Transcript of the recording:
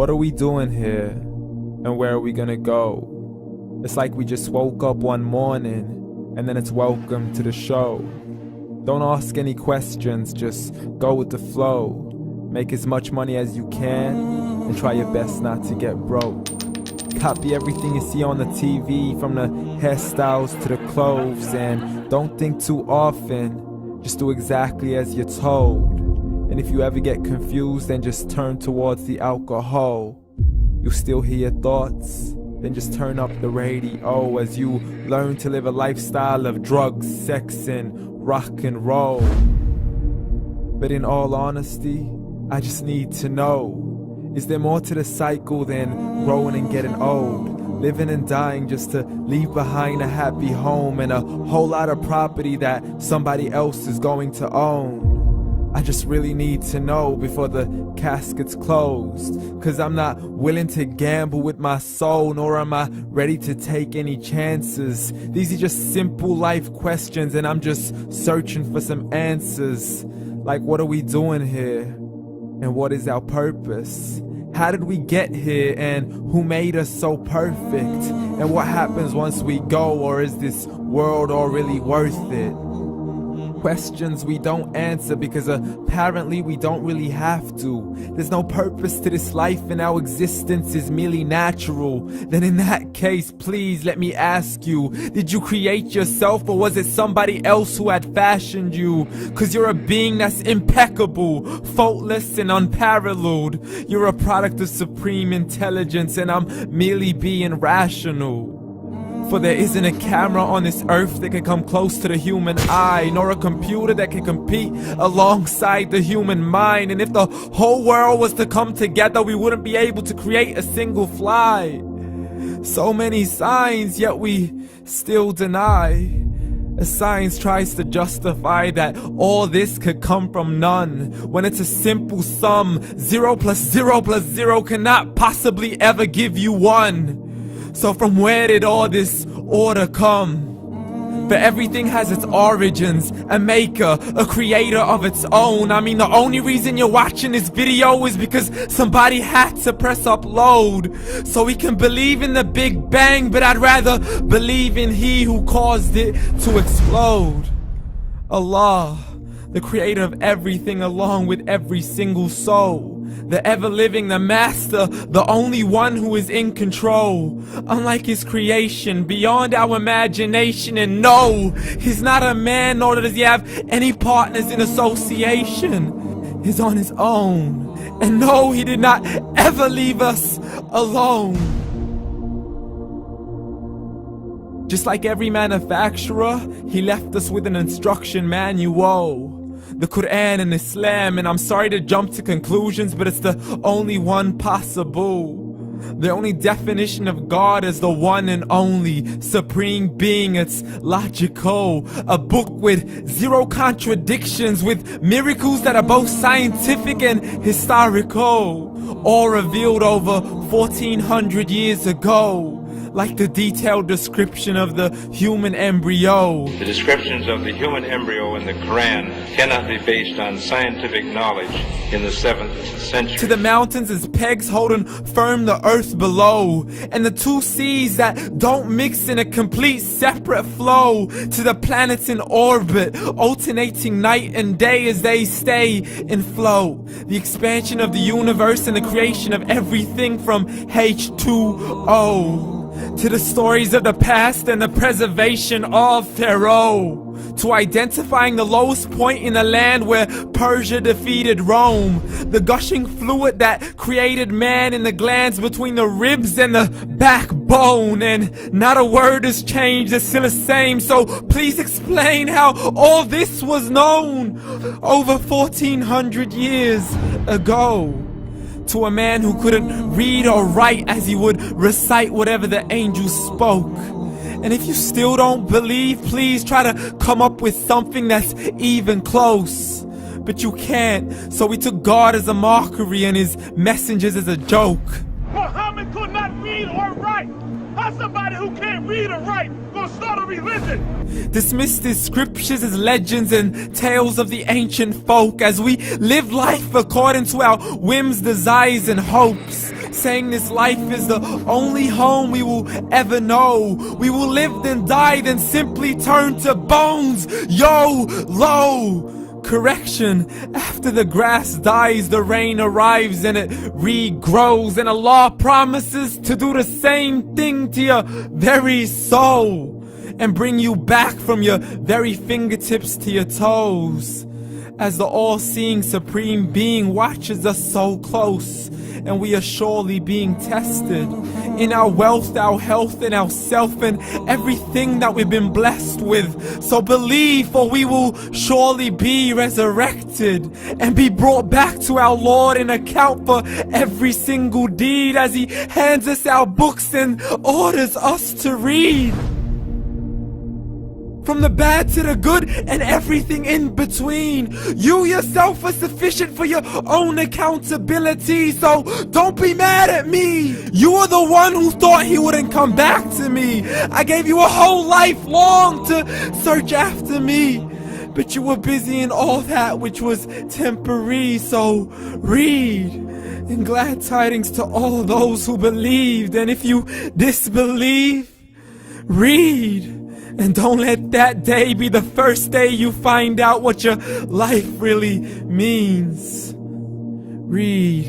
What are we doing here? And where are we gonna go? It's like we just woke up one morning and then it's welcome to the show. Don't ask any questions, just go with the flow. Make as much money as you can and try your best not to get broke. Copy everything you see on the TV, from the hairstyles to the clothes, and don't think too often, just do exactly as you're told. And if you ever get confused, then just turn towards the alcohol. You'll still hear your thoughts, then just turn up the radio as you learn to live a lifestyle of drugs, sex, and rock and roll. But in all honesty, I just need to know, is there more to the cycle than growing and getting old? Living and dying just to leave behind a happy home and a whole lot of property that somebody else is going to own. I just really need to know before the casket's closed, 'cause I'm not willing to gamble with my soul, nor am I ready to take any chances. These are just simple life questions and I'm just searching for some answers. Like, what are we doing here? And what is our purpose? How did we get here, and who made us so perfect? And what happens once we go, or is this world all really worth it? Questions we don't answer because apparently we don't really have to. There's no purpose to this life and our existence is merely natural. Then in that case, please let me ask you, did you create yourself, or was it somebody else who had fashioned you? 'Cause you're a being that's impeccable, faultless and unparalleled. You're a product of supreme intelligence and I'm merely being rational. For there isn't a camera on this earth that can come close to the human eye, nor a computer that can compete alongside the human mind. And if the whole world was to come together, we wouldn't be able to create a single fly. So many signs, yet we still deny. As science tries to justify that all this could come from none, when it's a simple sum. 0 plus 0 plus 0 cannot possibly ever give you 1. So from where did all this order come? For everything has its origins, a maker, a creator of its own. I mean, the only reason you're watching this video is because somebody had to press upload. So we can believe in the Big Bang, but I'd rather believe in He who caused it to explode. Allah, the creator of everything along with every single soul. The ever-living, the master, the only one who is in control. Unlike his creation, beyond our imagination. And no, he's not a man, nor does he have any partners in association. He's on his own. And no, he did not ever leave us alone. Just like every manufacturer, he left us with an instruction manual. The Quran and Islam, and I'm sorry to jump to conclusions, but it's the only one possible. The only definition of God is the one and only supreme being. It's logical, a book with 0 contradictions, with miracles that are both scientific and historical, all revealed over 1400 years ago. Like the detailed description of the human embryo. The descriptions of the human embryo in the Quran cannot be based on scientific knowledge in the 7th century. To the mountains as pegs holding firm the earth below, and the 2 seas that don't mix in a complete separate flow. To the planets in orbit, alternating night and day as they stay in flow. The expansion of the universe and the creation of everything from H2O. To the stories of the past and the preservation of Pharaoh. To identifying the lowest point in the land where Persia defeated Rome. The gushing fluid that created man in the glands between the ribs and the backbone. And not a word has changed, it's still the same. So please explain how all this was known over 1400 years ago. To a man who couldn't read or write, as he would recite whatever the angels spoke. And if you still don't believe, please try to come up with something that's even close. But you can't, so we took God as a mockery and his messengers as a joke. Muhammad could not read or write. How somebody who can't read or write gonna start a religion? Dismissed his scriptures as legends and tales of the ancient folk, as we live life according to our whims, desires, and hopes. saying this life is the only home we will ever know. We will live then die, then simply turn to bones. YOLO! Correction, after the grass dies, the rain arrives and it regrows, and Allah promises to do the same thing to your very soul and bring you back from your very fingertips to your toes, as the all-seeing supreme being watches us so close, and we are surely being tested in our wealth, our health, and our self, and everything that we've been blessed with. So believe, for we will surely be resurrected and be brought back to our Lord and account for every single deed, as He hands us our books and orders us to read. From the bad to the good and everything in between. You yourself are sufficient for your own accountability, so don't be mad at me. You are the one who thought He wouldn't come back to me. I gave you a whole life long to search after me, but you were busy in all that which was temporary. So read, and glad tidings to all those who believed, and if you disbelieve, read. And don't let that day be the first day you find out what your life really means. Read.